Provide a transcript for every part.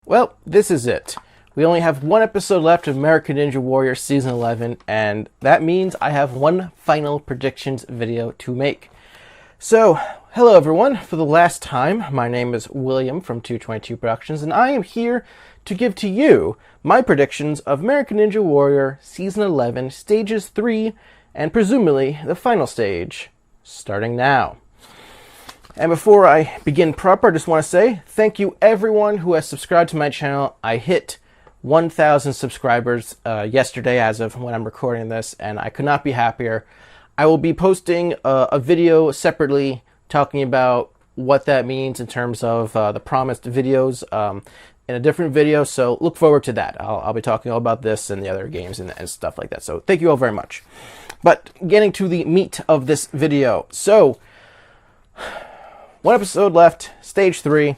Well, this is it. We only have one episode left of American Ninja Warrior Season 11, and that means I have one final predictions video to make. So, hello everyone. For the last time, my name is William from 222 Productions, and I am here to give to you my predictions of American Ninja Warrior Season 11, Stages 3, and presumably the final stage, starting now. And before I begin proper, I just want to say thank you everyone who has subscribed to my channel. I hit 1,000 subscribers yesterday as of when I'm recording this, and I could not be happier. I will be posting a video separately talking about what that means in terms of the promised videos in a different video, so look forward to that. I'll be talking all about this and the other games and stuff like that, so thank you all very much. But getting to the meat of this video, so one episode left, Stage 3.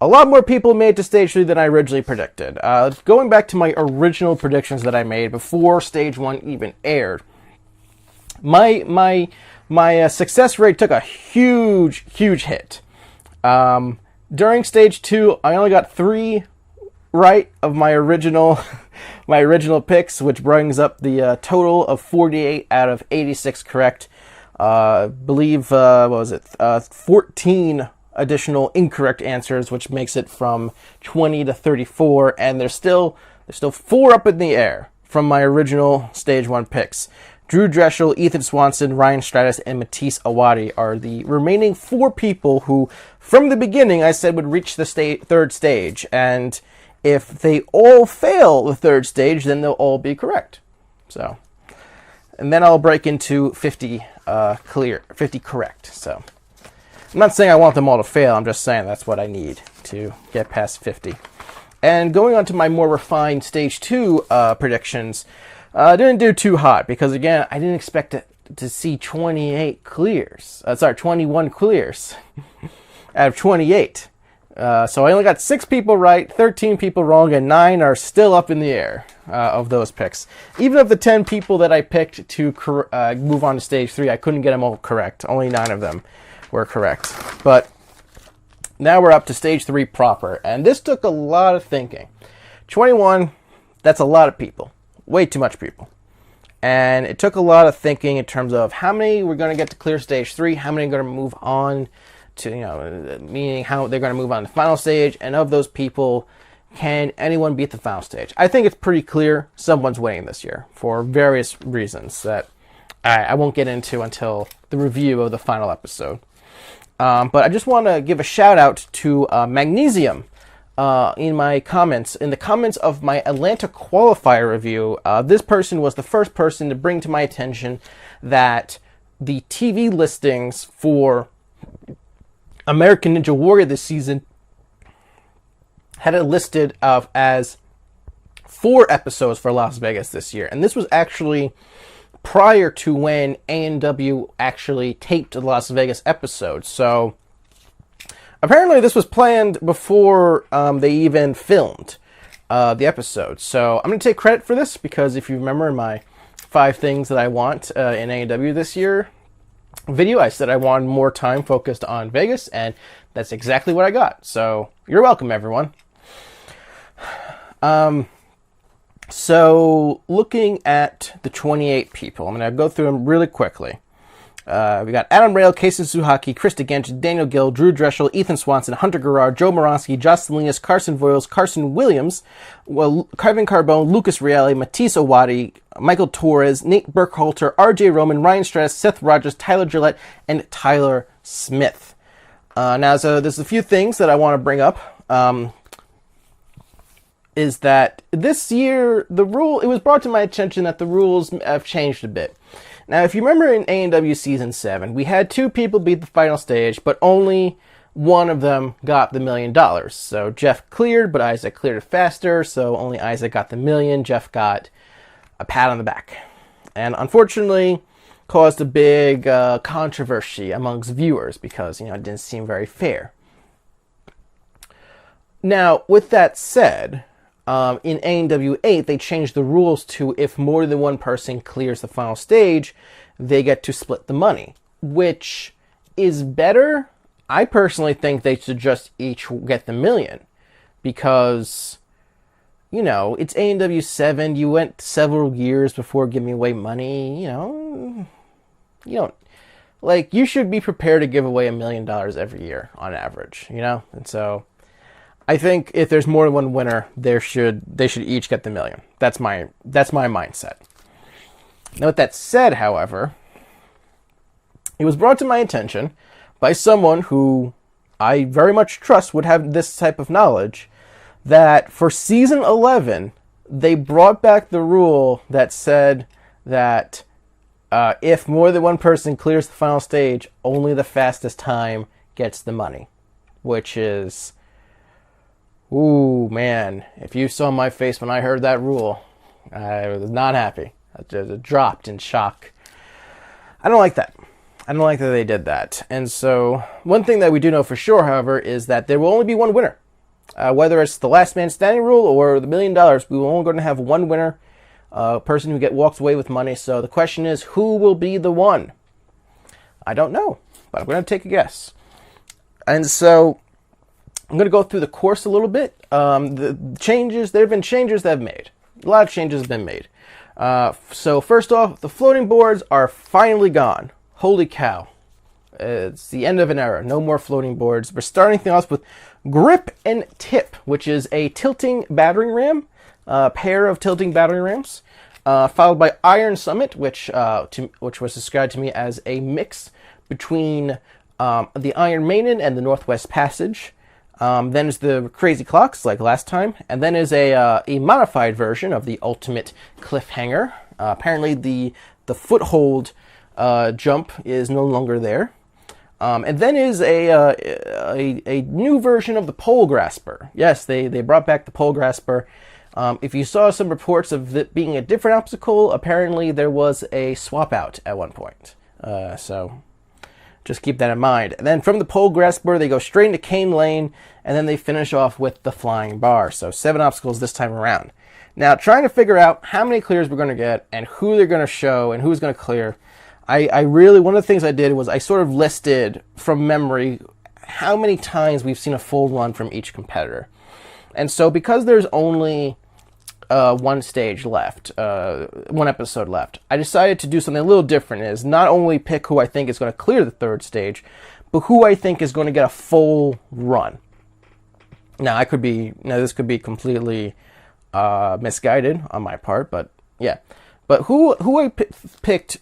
A lot more people made it to Stage 3 than I originally predicted. Going back to my original predictions that I made before Stage 1 even aired, my success rate took a huge hit. During Stage 2, I only got 3 right of my original picks, which brings up the total of 48 out of 86 correct. Believe, 14 additional incorrect answers, which makes it from 20 to 34, and there's still 4 up in the air from my original Stage 1 picks. Drew Drechsel, Ethan Swanson, Ryan Stratis, and Matisse Awadi are the remaining 4 people who, from the beginning, I said would reach the third stage, and if they all fail the third stage, then they'll all be correct. So, and then I'll break into 50 correct. So, I'm not saying I want them all to fail. I'm just saying that's what I need to get past 50. And going on to my more refined Stage 2 predictions, I didn't do too hot because, again, I didn't expect to see 21 clears out of 28. So I only got 6 people right, 13 people wrong, and 9 are still up in the air of those picks. Even of the 10 people that I picked to move on to Stage 3, I couldn't get them all correct. Only 9 of them were correct. But now we're up to Stage 3 proper, and this took a lot of thinking. 21, that's a lot of people. Way too much people. And it took a lot of thinking in terms of how many we're going to get to clear Stage 3, how many are going to move on to, meaning how they're going to move on to the final stage, and of those people, can anyone beat the final stage? I think it's pretty clear someone's winning this year for various reasons that I won't get into until the review of the final episode. But I just want to give a shout out to Magnesium in the comments of my Atlanta qualifier review. This person was the first person to bring to my attention that the TV listings for American Ninja Warrior this season had it listed as 4 episodes for Las Vegas this year. And this was actually prior to when A&W actually taped the Las Vegas episode. So apparently this was planned before they even filmed the episode. So I'm going to take credit for this because if you remember in my 5 things that I want in A&W this year video, I said I wanted more time focused on Vegas, and that's exactly what I got. So you're welcome, everyone. So looking at the 28 people, I'm going to go through them really quickly. We got Adam Rail, Casey Suhaki, Chris DeGench, Daniel Gill, Drew Drechsel, Ethan Swanson, Hunter Garrard, Joe Moronsky, Josh Salinas, Carson Voiles, Carson Williams, Kevin Carbone, Lucas Reale, Matisse Awadi, Michael Torres, Nate Burkhalter, RJ Roman, Ryan Stratis, Seth Rogers, Tyler Gillette, and Tyler Smith. Now, so there's a few things that I want to bring up. Is that this year, it was brought to my attention that the rules have changed a bit. Now, if you remember in A&W Season 7, we had 2 people beat the final stage, but only one of them got the $1 million. So Jeff cleared, but Isaac cleared it faster, so only Isaac got the $1 million. Jeff got a pat on the back. And unfortunately, caused a big controversy amongst viewers because, it didn't seem very fair. Now, with that said, in A&W 8, they changed the rules to if more than one person clears the final stage, they get to split the money, which is better. I personally think they should just each get the $1 million because, you know, it's AEW 7. You went several years before giving away money. You know, you don't, like, you should be prepared to give away $1 million every year on average, you know? And so I think if there's more than one winner, they should each get the $1 million. That's my mindset. Now, with that said, however, it was brought to my attention by someone who I very much trust would have this type of knowledge, that for season 11, they brought back the rule that said that if more than one person clears the final stage, only the fastest time gets the money. Which is, ooh, man, if you saw my face when I heard that rule, I was not happy. I just dropped in shock. I don't like that. I don't like that they did that. And so, one thing that we do know for sure, however, is that there will only be one winner. Whether it's the last man standing rule or the $1 million, we will only going to have one winner, a person who walks away with money. So the question is, who will be the one? I don't know, but I'm going to take a guess. And so, I'm going to go through the course a little bit. The changes, there have been changes that have made. A lot of changes have been made. So first off, the floating boards are finally gone. Holy cow. It's the end of an era. No more floating boards. We're starting things off with grip and tip, which is a tilting battering ram, pair of tilting battering rams, followed by Iron Summit, which was described to me as a mix between the Iron Maiden and the Northwest Passage. Then is the Crazy Clocks, like last time, and then is a modified version of the Ultimate Cliffhanger. Apparently, the foothold jump is no longer there. And then is a new version of the Pole Grasper. Yes, they brought back the Pole Grasper. If you saw some reports of it being a different obstacle, apparently there was a swap out at one point. So just keep that in mind. And then from the Pole Grasper, they go straight into Cane Lane, and then they finish off with the Flying Bar. So 7 obstacles this time around. Now, trying to figure out how many clears we're going to get and who they're going to show and who's going to clear, I really, one of the things I did was I sort of listed from memory how many times we've seen a full run from each competitor. And so because there's only one stage left, one episode left, I decided to do something a little different, is not only pick who I think is going to clear the third stage, but who I think is going to get a full run. Now, this could be completely misguided on my part, but yeah. But who I picked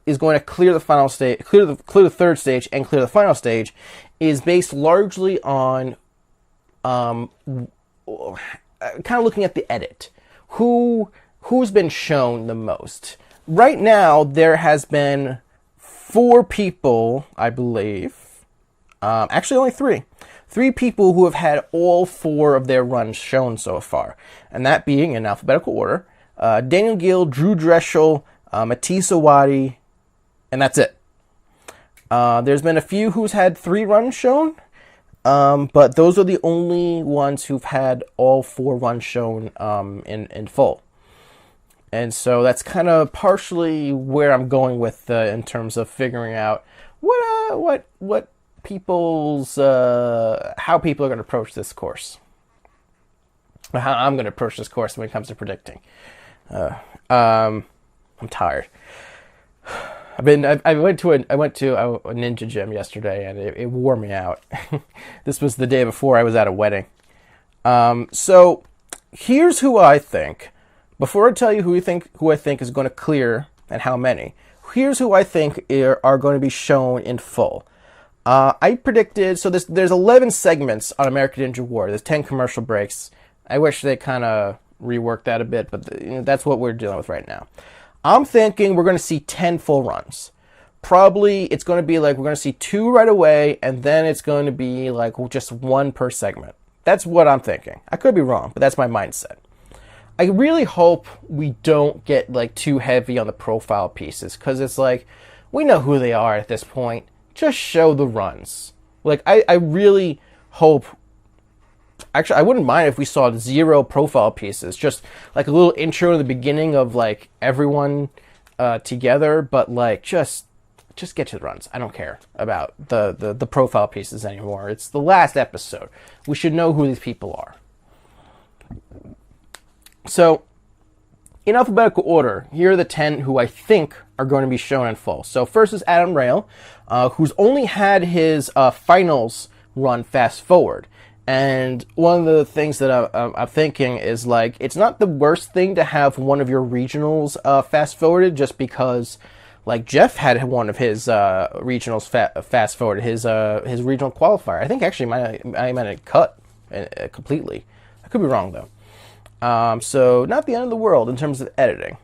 is going to clear the final stage, clear the third stage, and clear the final stage, is based largely on kind of looking at the edit. Who's been shown the most? Right now, there has been 4 people, I believe. Actually, only 3. 3 people who have had all 4 of their runs shown so far, and that being in alphabetical order. Daniel Gill, Drew Dreshel, Matisse Awadi, and that's it. There's been a few who's had 3 runs shown, but those are the only ones who've had all 4 runs shown in full. And so that's kind of partially where I'm going with in terms of figuring out what people's how people are going to approach this course, or how I'm going to approach this course when it comes to predicting. I'm tired. I went to a ninja gym yesterday, and it wore me out. This was the day before I was at a wedding. So here's who I think. Before I tell you who I think is going to clear and how many, here's who I think are going to be shown in full. I predicted, so there's 11 segments on American Ninja War. There's 10 commercial breaks. I wish they kind of reworked that a bit, but that's what we're dealing with right now. I'm thinking we're going to see 10 full runs. Probably it's going to be like we're going to see 2 right away, and then it's going to be like just 1 per segment. That's what I'm thinking. I could be wrong, but that's my mindset. I really hope we don't get like too heavy on the profile pieces, because it's like, we know who they are at this point. Just show the runs. Like, I really hope... Actually, I wouldn't mind if we saw 0 profile pieces. Just like a little intro in the beginning of like everyone together, but like just just get to the runs. I don't care about the profile pieces anymore. It's the last episode. We should know who these people are. So, in alphabetical order, here are the 10 who I think are going to be shown in full. So first is Adam Rail, who's only had his finals run fast forward. And one of the things that I'm thinking is, like, it's not the worst thing to have one of your regionals fast forwarded, just because, like, Jeff had one of his regionals fast forwarded, his regional qualifier. I think actually I might have cut completely. I could be wrong though. So not the end of the world in terms of editing.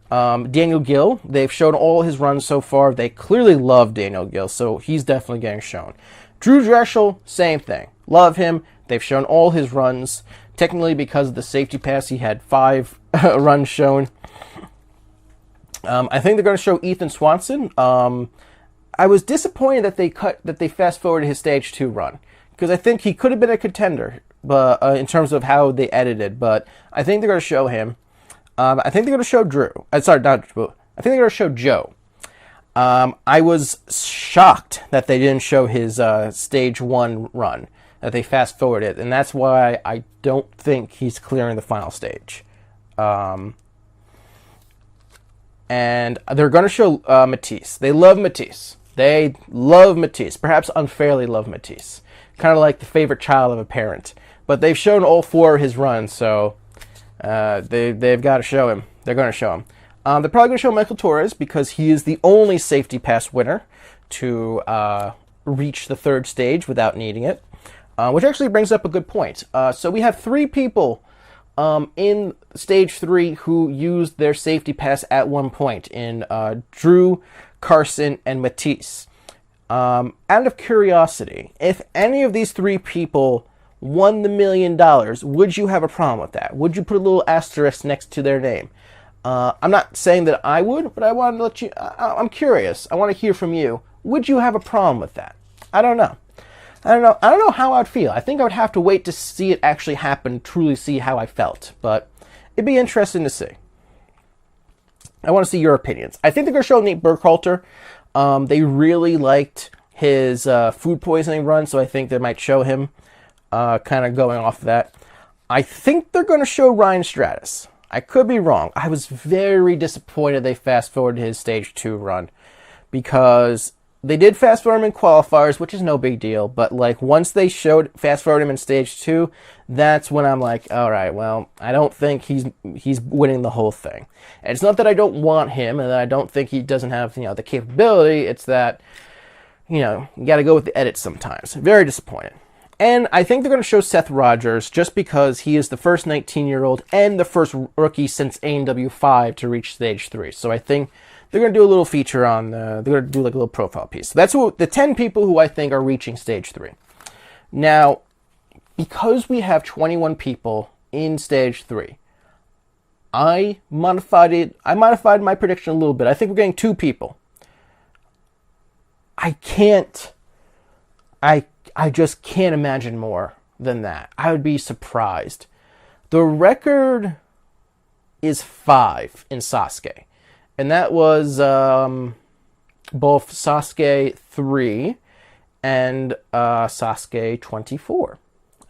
Daniel Gill, they've shown all his runs so far. They clearly love Daniel Gill, so he's definitely getting shown. Drew Dreschel, same thing. Love him. They've shown all his runs. Technically, because of the safety pass, he had 5 runs shown. I think they're going to show Ethan Swanson. I was disappointed that they fast forwarded his stage 2 run, because I think he could have been a contender, but in terms of how they edited. But I think they're going to show him. I think they're going to show Drew. Sorry, not Drew. I think they're going to show Joe. I was shocked that they didn't show his stage 1 run, that they fast forwarded, and that's why I don't think he's clearing the final stage. And they're going to show Matisse. They love Matisse. They love Matisse. Perhaps unfairly love Matisse. Kind of like the favorite child of a parent. But they've shown all 4 of his runs, so they've got to show him. They're going to show him. They're probably going to show Michael Torres, because he is the only safety pass winner to reach the 3rd stage without needing it. Which actually brings up a good point. So we have 3 people in stage 3 who used their safety pass at one point in Drew, Carson, and Matisse. Out of curiosity, if any of these 3 people won the $1 million, would you have a problem with that? Would you put a little asterisk next to their name? I'm not saying that I would, but I wanted to let you... I'm curious. I want to hear from you. Would you have a problem with that? I don't know. I don't know how I'd feel. I think I would have to wait to see it actually happen, truly see how I felt. But it'd be interesting to see. I want to see your opinions. I think they're going to show Nate Burkhalter. They really liked his food poisoning run, so I think they might show him kind of going off of that. I think they're going to show Ryan Stratus. I could be wrong. I was very disappointed they fast-forwarded his Stage 2 run, because they did fast-forward him in qualifiers, which is no big deal, but like once they showed fast-forward him in Stage 2, that's when I'm like, all right, well, I don't think he's winning the whole thing. And it's not that I don't want him and that I don't think he doesn't have, the capability. It's that, you got to go with the edits sometimes. Very disappointed. And I think they're going to show Seth Rogers just because he is the first 19-year-old and the first rookie since ANW 5 to reach Stage 3. So I think they're going to do a little feature on, they're going to do like a little profile piece. So that's the 10 people who I think are reaching Stage 3. Now, because we have 21 people in Stage 3, I modified my prediction a little bit. I think we're getting 2 people. I just can't imagine more than that. I would be surprised. The record is 5 in Sasuke. And that was both Sasuke 3 and Sasuke 24.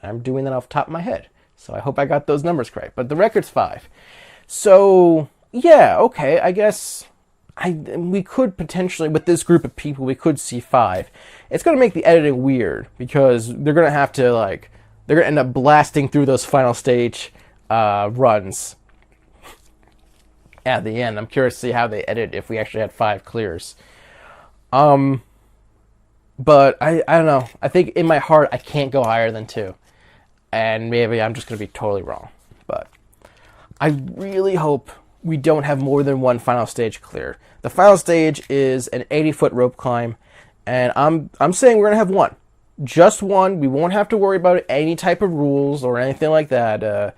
I'm doing that off the top of my head. So I hope I got those numbers correct. But the record's 5. So, yeah, okay, I guess we could potentially, with this group of people, we could see 5. It's going to make the editing weird, because they're going to have to, they're going to end up blasting through those final stage runs at the end. I'm curious to see how they edit if we actually had 5 clears. But I don't know. I think in my heart, I can't go higher than 2. And maybe I'm just going to be totally wrong. But I really hope we don't have more than 1 final stage clear. The final stage is an 80-foot rope climb, and I'm saying we're going to have 1. Just 1. We won't have to worry about any type of rules or anything like that,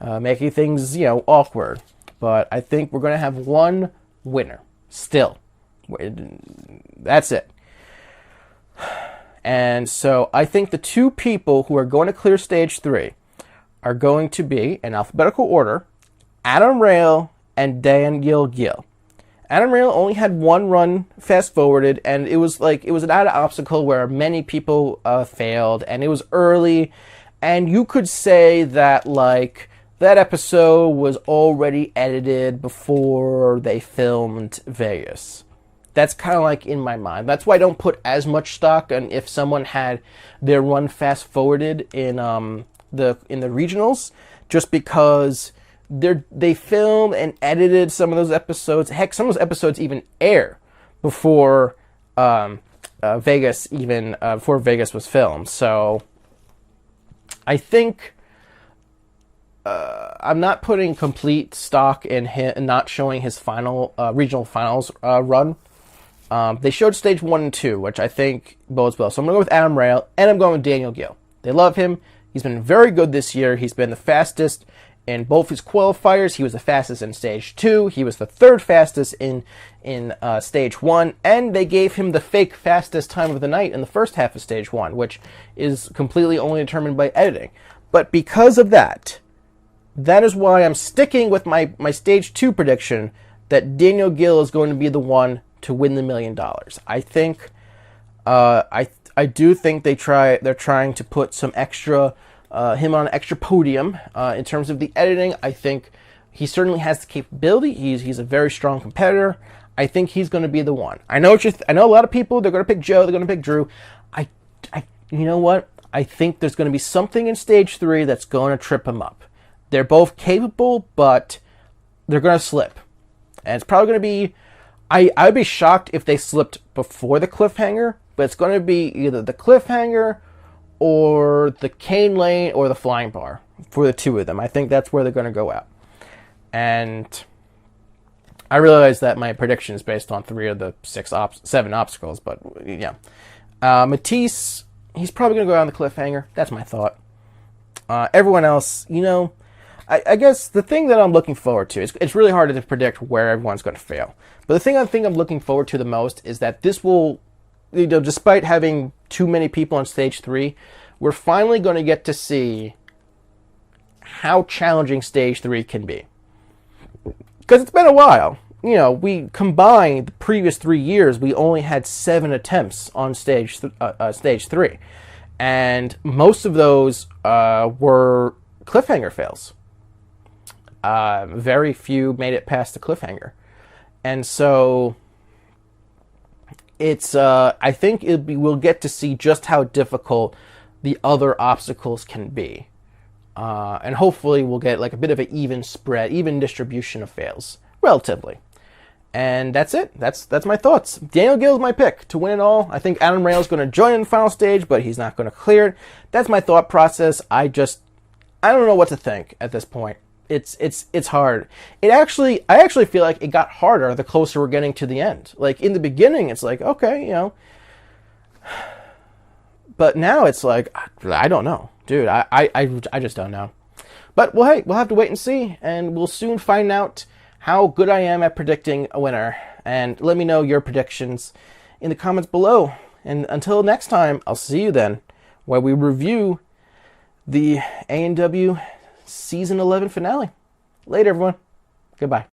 making things, awkward. But I think we're going to have 1 winner. Still. That's it. And so I think the 2 people who are going to clear Stage 3 are going to be, in alphabetical order, Adam Rail and Daniel Gill. Adam Rail only had one run fast forwarded, and it was an added obstacle where many people failed, and it was early, and you could say that like that episode was already edited before they filmed Vegas. That's kind of like in my mind. That's why I don't put as much stock on if someone had their run fast forwarded in the regionals, just because they filmed and edited some of those episodes. Heck, some of those episodes even air before Vegas before Vegas was filmed. So I think I'm not putting complete stock in him and not showing his final regional finals run. They showed stage 1 and 2, which I think bodes well. So I'm going to go with Adam Rail, and I'm going with Daniel Gill. They love him. He's been very good this year. He's been the fastest in both his qualifiers. He was the fastest in stage 2. He was the third fastest in stage 1. And they gave him the fake fastest time of the night in the first half of stage 1, which is completely only determined by editing. But because of that, that is why I'm sticking with my stage 2 prediction that Daniel Gill is going to be the one to win the $1 million. I think, I do think they're trying to put some extra, him on an extra podium in terms of the editing. I think he certainly has the capability. He's a very strong competitor. I think he's going to be the one. I know a lot of people, they're going to pick Joe, they're going to pick Drew. You know what? I think there's going to be something in stage 3 that's going to trip him up. They're both capable, but they're going to slip. And it's probably going to be, I'd be shocked if they slipped before the cliffhanger, but it's going to be either the cliffhanger or the cane lane or the flying bar for the two of them. I think that's where they're going to go out. And I realize that my prediction is based on 3 of the 7 obstacles, but yeah. Matisse, he's probably going to go out on the cliffhanger. That's my thought. Everyone else, I guess the thing that I'm looking forward to, it's really hard to predict where everyone's going to fail. But the thing I think I'm looking forward to the most is that this will, despite having too many people on stage 3, we're finally going to get to see how challenging stage 3 can be. Because it's been a while. We combined the previous 3 years, we only had 7 attempts on stage 3. And most of those were cliffhanger fails. Very few made it past the cliffhanger. And so it's I think we'll get to see just how difficult the other obstacles can be. And hopefully we'll get like a bit of an even distribution of fails, relatively. And that's it. That's my thoughts. Daniel Gill is my pick to win it all. I think Adam Rail is going to join in the final stage, but he's not going to clear it. That's my thought process. I don't know what to think at this point. It's hard. I actually feel like it got harder the closer we're getting to the end. Like in the beginning, it's like, okay, but now it's like, I don't know, dude. I just don't know. But well, hey, we'll have to wait and see, and we'll soon find out how good I am at predicting a winner. And let me know your predictions in the comments below. And until next time, I'll see you then, where we review the A&W Season 11 finale. Later, everyone. Goodbye.